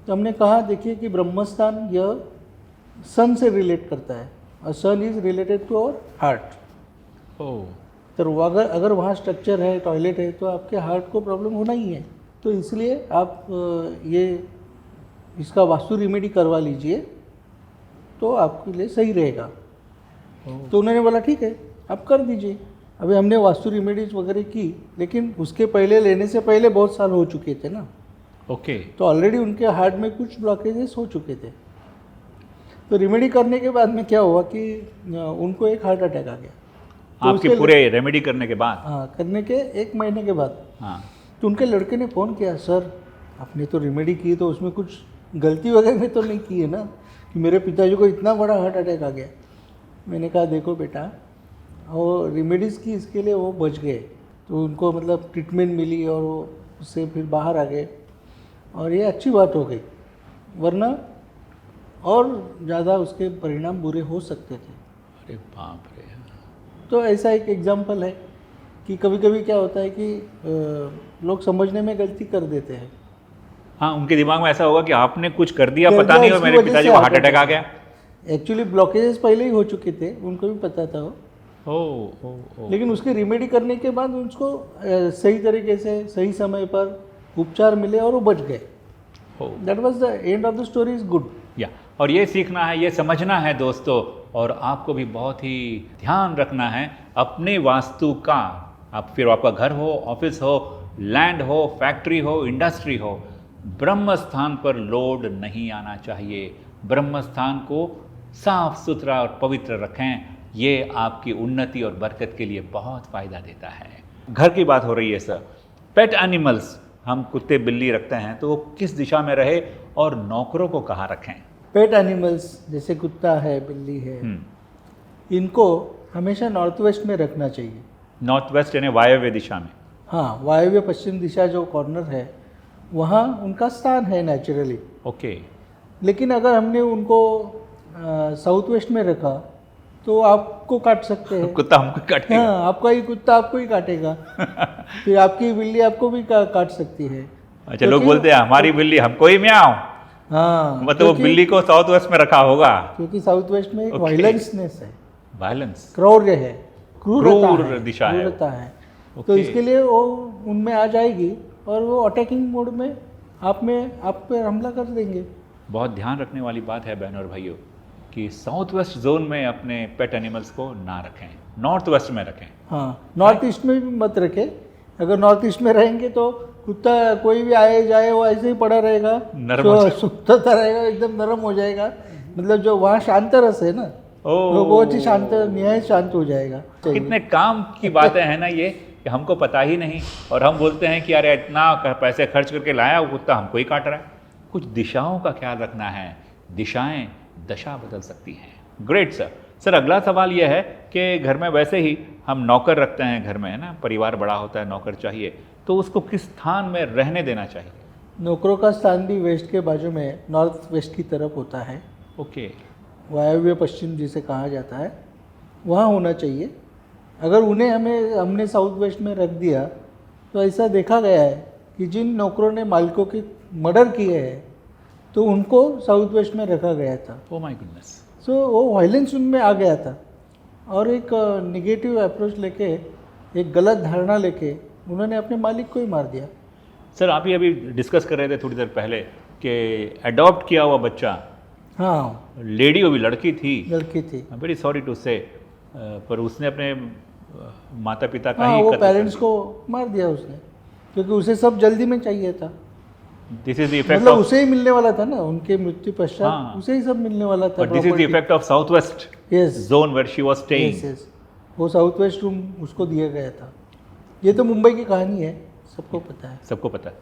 तो हमने कहा देखिए कि ब्रह्मस्थान यह सन से रिलेट करता है, और sun is related to our heart. तो अगर वहाँ स्ट्रक्चर है, टॉयलेट है, तो आपके हार्ट को प्रॉब्लम होना ही है। तो इसलिए आप ये इसका वास्तु रेमेडी करवा लीजिए, तो आपके लिए सही रहेगा। तो उन्होंने बोला ठीक है आप कर दीजिए। अभी हमने वास्तु रेमेडीज वगैरह की, लेकिन उसके पहले लेने से पहले बहुत साल हो चुके थे ना। ओके। तो ऑलरेडी उनके हार्ट में कुछ ब्लॉकेजेस हो चुके थे। तो रेमेडी करने के बाद में क्या हुआ कि उनको एक हार्ट अटैक आ गया। तो आपके पूरे रेमेडी करने के बाद? हाँ, करने के 1 महीने के बाद। हाँ। तो उनके लड़के ने फ़ोन किया, सर आपने तो रेमेडी की, तो उसमें कुछ गलती वगैरह तो नहीं की है ना कि मेरे पिताजी को इतना बड़ा हार्ट अटैक आ गया? मैंने कहा देखो बेटा, वो रेमेडीज़ की इसके लिए वो बच गए, तो उनको मतलब ट्रीटमेंट मिली और वो उससे फिर बाहर आ गए, और ये अच्छी बात हो गई, वरना और ज़्यादा उसके परिणाम बुरे हो सकते थे। अरे बाप रे। तो ऐसा एक एग्जाम्पल है कि कभी कभी क्या होता है कि लोग समझने में गलती कर देते हैं। हाँ, उनके दिमाग में ऐसा होगा कि आपने कुछ कर दिया कर पता दिया, नहीं, और इसकी मेरे वजह पिताजी से को हार्ट हार्ट अटैक आ अटैक गया। एक्चुअली ब्लॉकेजेस पहले ही हो चुके थे, उनको भी पता था वो, ओ। लेकिन उसकी रेमेडी करने के बाद उसको सही तरीके से सही समय पर उपचार मिले और वो बच गए। That was the end of the story is good. या और ये सीखना है, ये समझना है दोस्तों, और आपको भी बहुत ही ध्यान रखना है अपने वास्तु का। आप फिर आपका घर हो, ऑफिस हो, लैंड हो, फैक्ट्री हो, इंडस्ट्री हो, ब्रह्म स्थान पर लोड नहीं आना चाहिए। ब्रह्म स्थान को साफ सुथरा और पवित्र रखें, ये आपकी उन्नति और बरकत के लिए बहुत फ़ायदा देता है। घर की बात हो रही है सर, पेट एनिमल्स, हम कुत्ते बिल्ली रखते हैं, तो वो किस दिशा में रहे और नौकरों को कहाँ रखें? पेट एनिमल्स जैसे कुत्ता है, बिल्ली है, इनको हमेशा नॉर्थ वेस्ट में रखना चाहिए। नॉर्थ वेस्ट यानी वायव्य दिशा में? हाँ, वायव्य पश्चिम दिशा जो कॉर्नर है वहाँ उनका स्थान है नेचुरली। ओके। लेकिन अगर हमने उनको साउथ वेस्ट में रखा तो आपको काट सकते हैं। कुत्ता हमको काटेगा। हाँ, आपका ही कुत्ता आपको ही काटेगा। फिर आपकी बिल्ली आपको भी काट सकती है। अच्छा, लोग बोलते हैं हमारी बिल्ली हमको ही म्याऊं। हाँ, मतलब वो बिल्ली को साउथ वेस्ट में रखा होगा, क्योंकि साउथ वेस्ट में एक वायलेंसनेस है, वायलेंस, क्रौर्य है। क्रूर दिशा है। क्रूरता है। तो इसके लिए वो उनमें आ जाएगी और वो अटैकिंग मोड में आप पे हमला कर देंगे। बहुत ध्यान रखने वाली बात है बहनों और भाइयों कि साउथ वेस्ट जोन में अपने पेट एनिमल्स को ना रखें, नॉर्थ वेस्ट में रखें। हाँ, नॉर्थ ईस्ट में भी मत रखें। अगर नॉर्थ ईस्ट में रहेंगे तो कुत्ता कोई भी आए जाए वो ऐसे ही पड़ा रहेगा, सुखता रहेगा, एकदम नरम हो जाएगा। मतलब जो वहाँ शांत रस है ना, वो बहुत ही शांत, निहायत शांत हो जाएगा। कितने काम की बातें हैं ना ये, कि हमको पता ही नहीं और हम बोलते हैं कि अरे इतना पैसे खर्च करके लाया वो कुत्ता हमको ही काट रहा है। कुछ दिशाओं का ख्याल रखना है, दिशाएं दशा बदल सकती हैं। Great sir. सर अगला सवाल यह है कि घर में वैसे ही हम नौकर रखते हैं घर में, है ना, परिवार बड़ा होता है, नौकर चाहिए, तो उसको किस स्थान में रहने देना चाहिए? नौकरों का स्थान भी वेस्ट के बाजू में, नॉर्थ वेस्ट की तरफ होता है। ओके। वायव्य पश्चिम जिसे कहा जाता है, वहाँ होना चाहिए। अगर उन्हें हमने साउथ वेस्ट में रख दिया तो ऐसा देखा गया है कि जिन नौकरों ने मालिकों की मर्डर किए हैं तो उनको साउथ वेस्ट में रखा गया था। Oh my goodness. सो वो वायलेंस उनमें आ गया था और एक निगेटिव अप्रोच लेके, एक गलत धारणा लेके उन्होंने अपने मालिक को ही मार दिया। सर आप ही अभी डिस्कस कर रहे थे थोड़ी देर पहले कि अडॉप्ट किया हुआ बच्चा, हाँ, लेडी, वो भी लड़की थी, वेरी सॉरी टू से, पर उसने अपने माता पिता का ही वो पेरेंट्स को मार दिया उसने, क्योंकि उसे सब जल्दी में चाहिए था। दिस इज द इफेक्ट, मतलब उसे ही मिलने वाला था ना, उनके मृत्यु पश्चात उसे ही सब मिलने वाला था। But this is the effect of south west zone where she was staying. वो साउथ वेस्ट रूम उसको दिया गया था। ये तो मुंबई की कहानी है, सबको पता है, सबको पता है।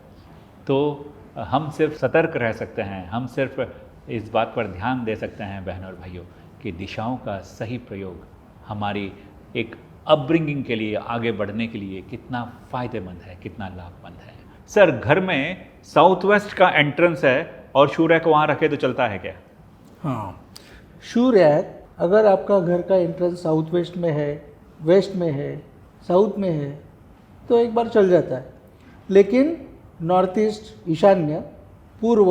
तो हम सिर्फ सतर्क रह सकते हैं, हम सिर्फ इस बात पर ध्यान दे सकते हैं बहनों और भाइयों कि दिशाओं का सही प्रयोग हमारी एक अपब्रिंगिंग के लिए, आगे बढ़ने के लिए कितना फ़ायदेमंद है, कितना लाभमंद है। सर घर में साउथ वेस्ट का एंट्रेंस है और शू रैक वहाँ रखे तो चलता है क्या? हाँ, शू रैक अगर आपका घर का एंट्रेंस साउथ वेस्ट में है, वेस्ट में है, साउथ में है तो एक बार चल जाता है। लेकिन नॉर्थ ईस्ट, ईशान्य, पूर्व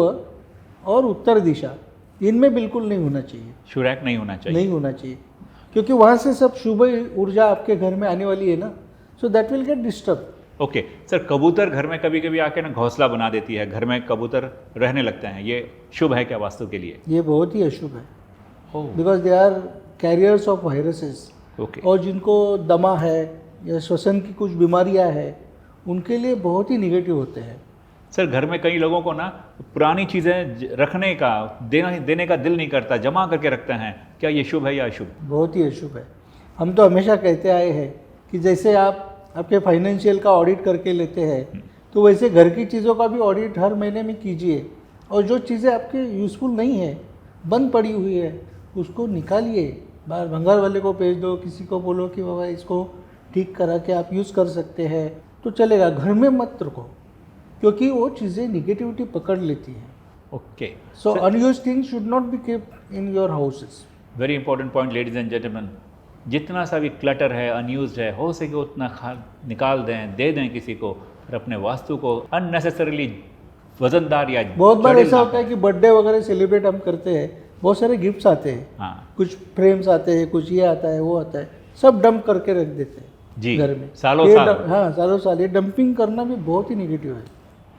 और उत्तर दिशा, इनमें बिल्कुल नहीं होना चाहिए। शू रैक नहीं होना चाहिए, नहीं होना चाहिए, क्योंकि वहाँ से सब शुभ ऊर्जा आपके घर में आने वाली है ना, so that will get disturb. Okay sir, कबूतर घर में कभी कभी आके ना घोंसला बना देती है, घर में कबूतर रहने लगते हैं, ये शुभ है क्या वास्तु के लिए? ये बहुत ही अशुभ है, because they are carriers of viruses. Okay. और जिनको दमा है या श्वसन की कुछ बीमारियां हैं, उनके लिए बहुत ही निगेटिव होते हैं। सर घर में कई लोगों को ना पुरानी चीज़ें रखने का, देने का दिल नहीं करता, जमा करके रखते हैं, क्या ये शुभ है या अशुभ? बहुत ही अशुभ है। हम तो हमेशा कहते आए हैं कि जैसे आप आपके फाइनेंशियल का ऑडिट करके लेते हैं, तो वैसे घर की चीज़ों का भी ऑडिट हर महीने में कीजिए, और जो चीज़ें आपके यूज़फुल नहीं है, बंद पड़ी हुई है, उसको निकालिए, बाहर भंगार वाले को भेज दो, किसी को बोलो कि बाबा इसको ठीक करा के आप यूज़ कर सकते हैं तो चलेगा। घर में मत रखो, क्योंकि वो चीज़ें निगेटिविटी पकड़ लेती हैं। Okay, so unused things should not B kept in your houses. Very important point ladies and gentleman, जितना सा भी क्लटर है, अनयूज्ड है, हो सके उतना निकाल दें, दे दें किसी को, और अपने वास्तु को अननेसेसरीली वजनदार या बहुत बार ऐसा होता है कि बर्थडे वगैरह सेलिब्रेट हम करते हैं, बहुत सारे गिफ्ट्स आते हैं, हाँ, कुछ फ्रेम्स आते हैं, कुछ ये आता है, वो आता है, सब डंप करके रख देते हैं जी घर में, सालों साल। हाँ, सालों साल। ये डंपिंग करना भी बहुत ही निगेटिव है।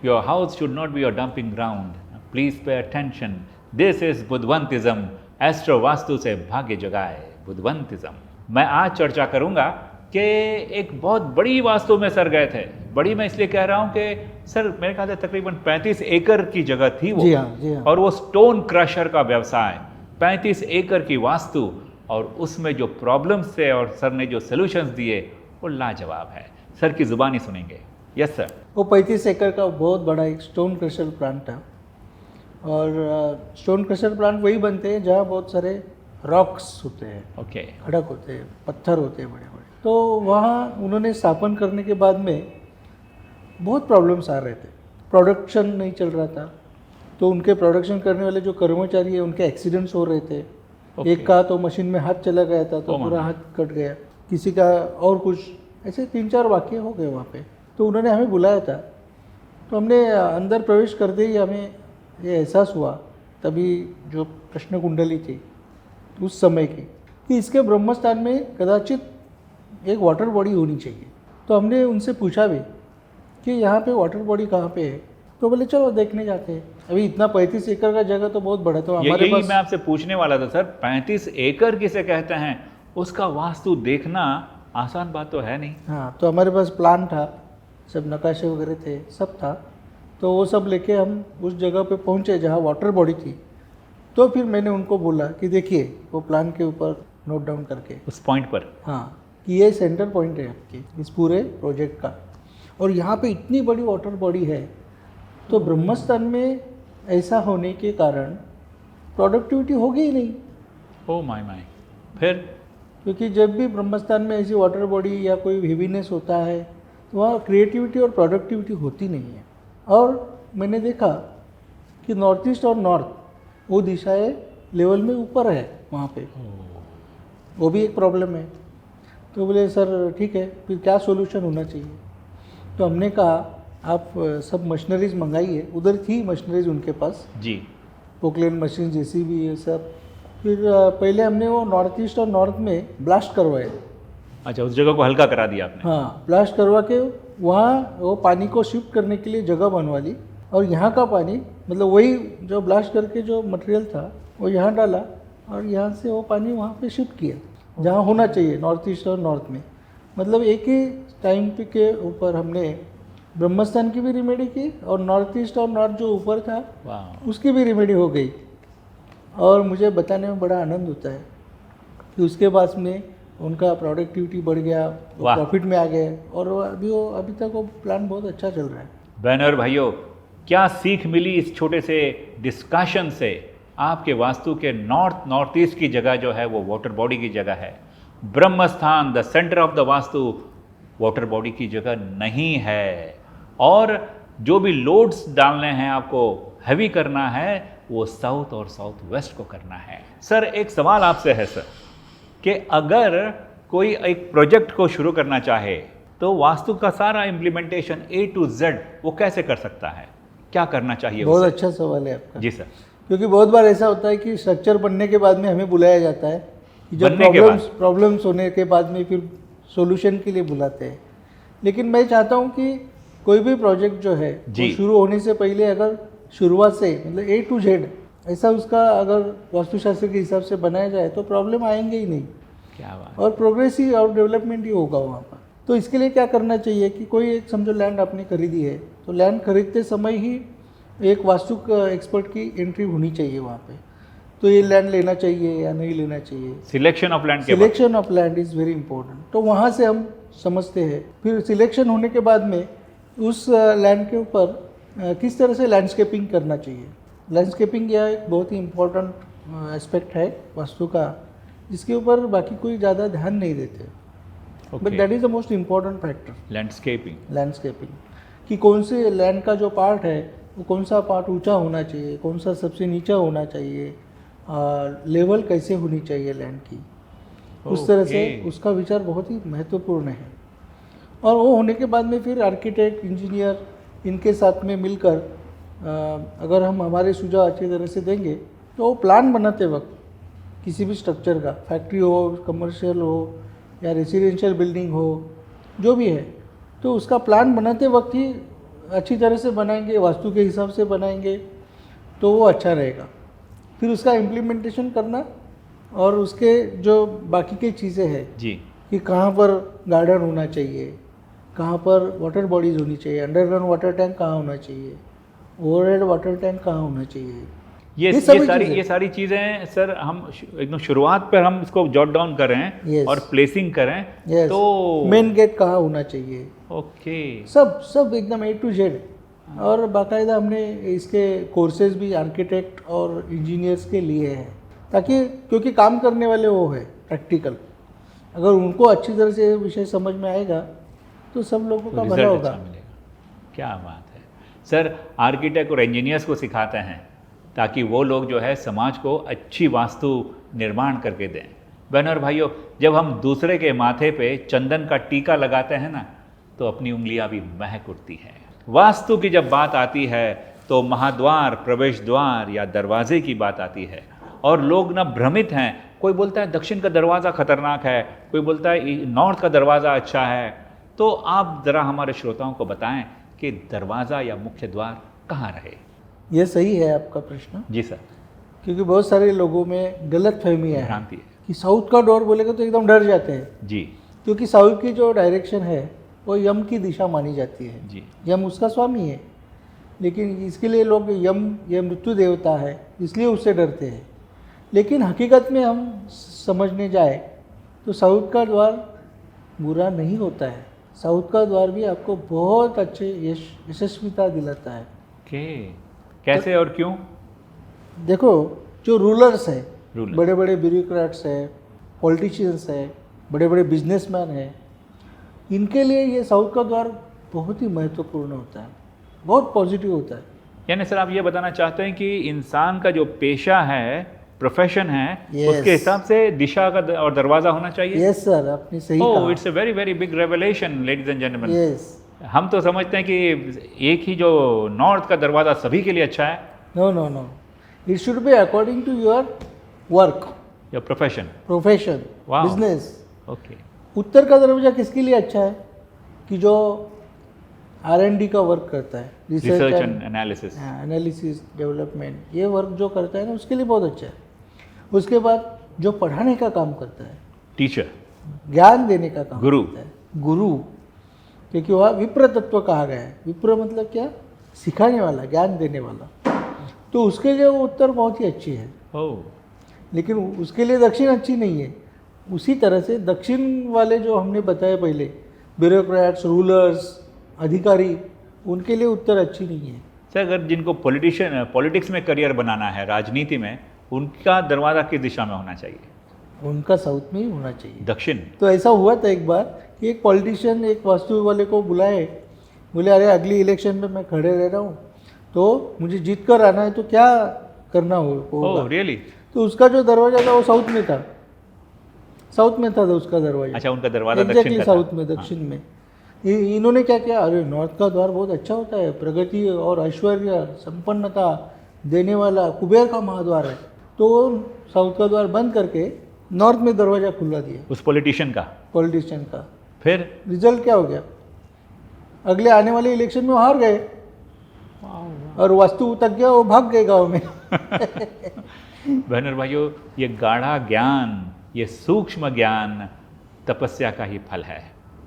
Your house should not be your dumping ground, please pay attention, this is बुद्धवंतिज्म, एस्ट्रो वास्तु से भाग्य जगाए, बुद्धवंतिज्म। मैं आज चर्चा करूंगा कि एक बहुत बड़ी वास्तु में सर गए थे। बड़ी मैं इसलिए कह रहा हूं कि सर मेरे ख्याल से तकरीबन 35 एकड़ की जगह थी वो, जी हाँ। और वो स्टोन क्रशर का व्यवसाय, 35 एकड़ की वास्तु, और उसमें जो प्रॉब्लम्स थे और सर ने जो सॉल्यूशंस दिए वो लाजवाब है। सर की जुबानी सुनेंगे। Yes sir. वो 35 एकड़ का बहुत बड़ा एक स्टोन क्रशर प्लांट था, और स्टोन क्रशर प्लांट वही बनते हैं जहाँ बहुत सारे रॉक्स होते हैं, ओके, खड़क होते हैं, पत्थर होते हैं बड़े बड़े। तो वहाँ उन्होंने स्थापन करने के बाद में बहुत प्रॉब्लम्स आ रहे थे, प्रोडक्शन नहीं चल रहा था, तो उनके प्रोडक्शन करने वाले जो कर्मचारी हैं उनके एक्सीडेंट्स हो रहे थे। एक का तो मशीन में हाथ चला गया था तो पूरा हाथ कट गया, किसी का और कुछ ऐसे 3-4 वाक़ये हो गए वहाँ पे। तो उन्होंने हमें बुलाया था, तो हमने अंदर प्रवेश करते ही हमें ये एहसास हुआ, तभी जो प्रश्न कुंडली थी उस समय की, कि इसके ब्रह्मस्थान में कदाचित एक वाटर बॉडी होनी चाहिए। तो हमने उनसे पूछा भी कि यहाँ पे वाटर बॉडी कहाँ पे है, तो बोले चलो देखने जाते हैं। अभी इतना 35 एकड़ का जगह तो बहुत बड़ा, तो हमारे यही पास मैं आपसे पूछने वाला था सर, 35 एकड़ किसे कहते हैं, उसका वास्तु देखना आसान बात तो है नहीं। हाँ, तो हमारे पास प्लान था, सब नकाशे वगैरह थे, सब था। तो वो सब लेके हम उस जगह पे पहुँचे जहाँ वाटर बॉडी थी। तो फिर मैंने उनको बोला कि देखिए वो प्लान के ऊपर नोट डाउन करके, उस पॉइंट पर, हाँ, कि ये सेंटर पॉइंट है आपकी इस पूरे प्रोजेक्ट का, और यहाँ पे इतनी बड़ी वाटर बॉडी है। तो ब्रह्मस्थान में ऐसा होने के कारण प्रोडक्टिविटी होगी ही नहीं, ओ माय माय। फिर क्योंकि जब भी ब्रह्मस्थान में ऐसी वाटर बॉडी या कोई हेवीनेस होता है तो वहाँ क्रिएटिविटी और प्रोडक्टिविटी होती नहीं है। और मैंने देखा कि नॉर्थ ईस्ट और नॉर्थ वो दिशाएं लेवल में ऊपर है वहाँ पे, वो भी एक प्रॉब्लम है। तो बोले सर ठीक है, फिर क्या सोल्यूशन होना चाहिए। तो हमने कहा आप सब मशीनरीज मंगाइए, उधर थी मशीनरीज उनके पास जी, पोकलेन मशीन जैसी भी ये सब। फिर पहले हमने वो नॉर्थ ईस्ट और नॉर्थ में ब्लास्ट करवाए। अच्छा, उस जगह को हल्का करा दिया आपने। हाँ, ब्लास्ट करवा के वहाँ वो पानी को शिफ्ट करने के लिए जगह बनवा ली, और यहाँ का पानी मतलब वही जो ब्लास्ट करके जो मटेरियल था वो यहाँ डाला, और यहाँ से वो पानी वहाँ पे शिफ्ट किया जहाँ होना चाहिए, नॉर्थ ईस्ट और नॉर्थ में। मतलब एक ही टाइम पे के ऊपर हमने ब्रह्मस्थान की भी रिमेडी की, और नॉर्थ ईस्ट और नॉर्थ जो ऊपर था वाह, उसकी भी रिमेडी हो गई। और मुझे बताने में बड़ा आनंद होता है कि उसके बाद में उनका प्रोडक्टिविटी बढ़ गया, वाह। प्रॉफिट में आ गए, और अभी तक वो प्लान बहुत अच्छा चल रहा है। बहनों और भाइयों, क्या सीख मिली इस छोटे से डिस्कशन से। आपके वास्तु के नॉर्थ ईस्ट की जगह जो है वो वाटर बॉडी की जगह है। Brahmasthan the centre of the vastu water body की जगह नहीं है, और जो भी लोड्स डालने हैं आपको, हैवी करना है, वो साउथ और साउथ वेस्ट को करना है। सर एक सवाल आपसे है सर, कि अगर कोई एक प्रोजेक्ट को शुरू करना चाहे तो वास्तु का सारा इम्प्लीमेंटेशन A to Z वो कैसे कर सकता है, क्या करना चाहिए बहुत उसे? अच्छा सवाल है आपका। जी सर। क्योंकि बहुत बार ऐसा होता है कि स्ट्रक्चर बनने के बाद में हमें बुलाया जाता है, कि जब बनने के प्रॉब्लम्स होने के बाद में फिर सॉल्यूशन के लिए बुलाते हैं। लेकिन मैं चाहता हूँ कि कोई भी प्रोजेक्ट जो है वो जी। शुरू होने से पहले अगर शुरुआत से मतलब A to Z ऐसा उसका अगर वास्तुशास्त्र के हिसाब से बनाया जाए तो प्रॉब्लम आएंगे ही नहीं, क्या बात। और प्रोग्रेस ही और डेवलपमेंट ही होगा वहाँ पर। तो इसके लिए क्या करना चाहिए कि कोई एक समझो लैंड आपने खरीदी है, तो लैंड खरीदते समय ही एक वास्तु एक्सपर्ट की एंट्री होनी चाहिए वहाँ पे। तो ये लैंड लेना चाहिए या नहीं लेना चाहिए, सिलेक्शन ऑफ लैंड के बाद selection of land is very important. तो वहाँ से हम समझते हैं। फिर सिलेक्शन होने के बाद में उस लैंड के ऊपर किस तरह से लैंडस्केपिंग करना चाहिए। लैंडस्केपिंग यह एक बहुत ही इम्पोर्टेंट एस्पेक्ट है वास्तु का, जिसके ऊपर बाकी कोई ज़्यादा ध्यान नहीं देते, but that is the most important factor. Landscaping कि कौन से लैंड का जो पार्ट है वो कौन सा पार्ट ऊंचा होना चाहिए, कौन सा सबसे नीचा होना चाहिए, लेवल कैसे होनी चाहिए लैंड की, उस तरह से उसका विचार बहुत ही महत्वपूर्ण है। और वो होने के बाद में फिर आर्किटेक्ट, इंजीनियर इनके साथ में मिलकर अगर हम हमारे सुझाव अच्छी तरह से देंगे तो वो प्लान बनाते वक्त किसी भी स्ट्रक्चर का, फैक्ट्री हो, कमर्शियल हो या रेसिडेंशियल बिल्डिंग हो, जो भी है, तो उसका प्लान बनाते वक्त ही अच्छी तरह से बनाएंगे, वास्तु के हिसाब से बनाएंगे तो वो अच्छा रहेगा। फिर उसका इम्प्लीमेंटेशन करना, और उसके जो बाकी की चीज़ें हैं जी, कि कहाँ पर गार्डन होना चाहिए, कहाँ पर वाटर बॉडीज़ होनी चाहिए, अंडरग्राउंड वाटर टैंक कहाँ होना चाहिए, ओवरहेड वाटर टैंक कहाँ होना चाहिए, ये सारी चीज़ें सर हम एकदम शुरुआत पर हम इसको जॉट डाउन कर रहे हैं। Yes. और प्लेसिंग करें तो मेन गेट कहाँ होना चाहिए, ओके, सब एकदम A to Z। और बाकायदा हमने इसके कोर्सेज भी आर्किटेक्ट और इंजीनियर्स के लिए हैं, ताकि क्योंकि काम करने वाले वो है प्रैक्टिकल, अगर उनको अच्छी तरह से विषय समझ में आएगा तो सब लोगों का भला रिजल्ट होगा। अच्छा मिलेगा। क्या बात है सर, आर्किटेक्ट और इंजीनियर्स को सिखाते हैं ताकि वो लोग जो है समाज को अच्छी वास्तु निर्माण करके दें। बहनों और भाइयों, जब हम दूसरे के माथे पे चंदन का टीका लगाते हैं ना, तो अपनी उंगलियां भी महक उठती हैं। वास्तु की जब बात आती है तो महाद्वार, प्रवेश द्वार या दरवाजे की बात आती है, और लोग ना भ्रमित हैं कोई बोलता है दक्षिण का दरवाज़ा खतरनाक है, कोई बोलता है नॉर्थ का दरवाज़ा अच्छा है। तो आप ज़रा हमारे श्रोताओं को बताएं कि दरवाज़ा या मुख्य द्वार कहाँ रहे। ये सही है आपका प्रश्न, जी सर। क्योंकि बहुत सारे लोगों में गलत फहमी है भ्रांति है कि साउथ का डोर बोलेगा तो एकदम डर जाते हैं जी। क्योंकि साउथ की जो डायरेक्शन है वो यम की दिशा मानी जाती है जी। यम उसका स्वामी है, लेकिन इसके लिए लोग यम ये मृत्यु देवता है इसलिए उससे डरते हैं। लेकिन हकीकत में हम समझने जाए तो साउथ का द्वार बुरा नहीं होता है। साउथ का द्वार भी आपको बहुत अच्छे यशस्विता दिलाता है। के कैसे और क्यों? देखो, जो रूलर्स है, रूलर। बड़े बड़े ब्यूरोक्रेट्स है, पॉलिटिशियंस है, बड़े बड़े बिजनेसमैन है, इनके लिए ये साउथ का द्वार बहुत ही महत्वपूर्ण होता है, बहुत पॉजिटिव होता है। यानी सर आप ये बताना चाहते हैं कि इंसान का जो पेशा है, प्रोफेशन है, Yes. उसके हिसाब से दिशा का और दरवाज़ा होना चाहिए। यस सर, आपने सही ओह, कहा। It's a very very big revelation ladies and gentleman. Yes. हम तो समझते हैं कि एक ही जो नॉर्थ का दरवाज़ा सभी के लिए अच्छा है, no no no, it should be according to your work, या profession. Profession, Wow. Business. Okay. उत्तर का दरवाजा किसके लिए अच्छा है? कि जो R&D का वर्क करता है, research and analysis. Analysis, development, ये वर्क जो करता है ना उसके लिए बहुत अच्छा है। उसके बाद जो पढ़ाने का काम करता है, टीचर, ज्ञान देने का काम गुरु। करता है, गुरु, क्योंकि वह विप्र तत्व कहा गया है। विप्र मतलब क्या? सिखाने वाला, ज्ञान देने वाला। तो उसके लिए वो उत्तर बहुत ही अच्छी है। ओह, लेकिन उसके लिए दक्षिण अच्छी नहीं है। उसी तरह से दक्षिण वाले जो हमने बताए पहले, ब्यूरोक्रेट्स, रूलर्स, अधिकारी, उनके लिए उत्तर अच्छी नहीं है। सर अगर जिनको पॉलिटिक्स में करियर बनाना है, राजनीति में, उनका दरवाज़ा किस दिशा में होना चाहिए? उनका साउथ में ही होना चाहिए। दक्षिण। तो ऐसा हुआ था एक बार कि एक पॉलिटिशियन एक वास्तु वाले को बुलाए, बोले अरे अगली इलेक्शन में मैं खड़े रह रहा हूँ, तो मुझे जीत कर आना है, तो क्या करना होगा? Oh really? तो उसका जो दरवाजा था वो साउथ में था, साउथ में था उसका दरवाजा। अच्छा, उनका दरवाज़ा दक्षिण एग्जैक्टली का था। साउथ में, दक्षिण में। इन्होंने क्या किया, अरे नॉर्थ का द्वार बहुत अच्छा होता है, प्रगति और ऐश्वर्य, संपन्नता देने वाला कुबेर का महाद्वार है। तो साउथ का द्वार बंद करके नॉर्थ में दरवाजा खुला दिया उस पॉलिटिशियन का। पॉलिटिशियन का। फिर रिजल्ट क्या हो गया? अगले आने वाले इलेक्शन में वो हार गए और वास्तु तक गया, वो भाग गए गाँव में। बहन और भाइयों, ये गाढ़ा ज्ञान, ये सूक्ष्म ज्ञान तपस्या का ही फल है।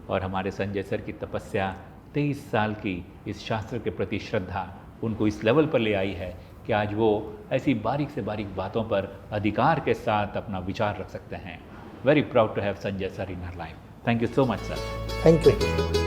और हमारे संजय सर की तपस्या 23 साल की इस शास्त्र के प्रति श्रद्धा उनको इस लेवल पर ले आई है कि आज वो ऐसी बारीक से बारीक बातों पर अधिकार के साथ अपना विचार रख सकते हैं। Very proud to have Sanjay sir in our life. Thank you so much sir. Thank you.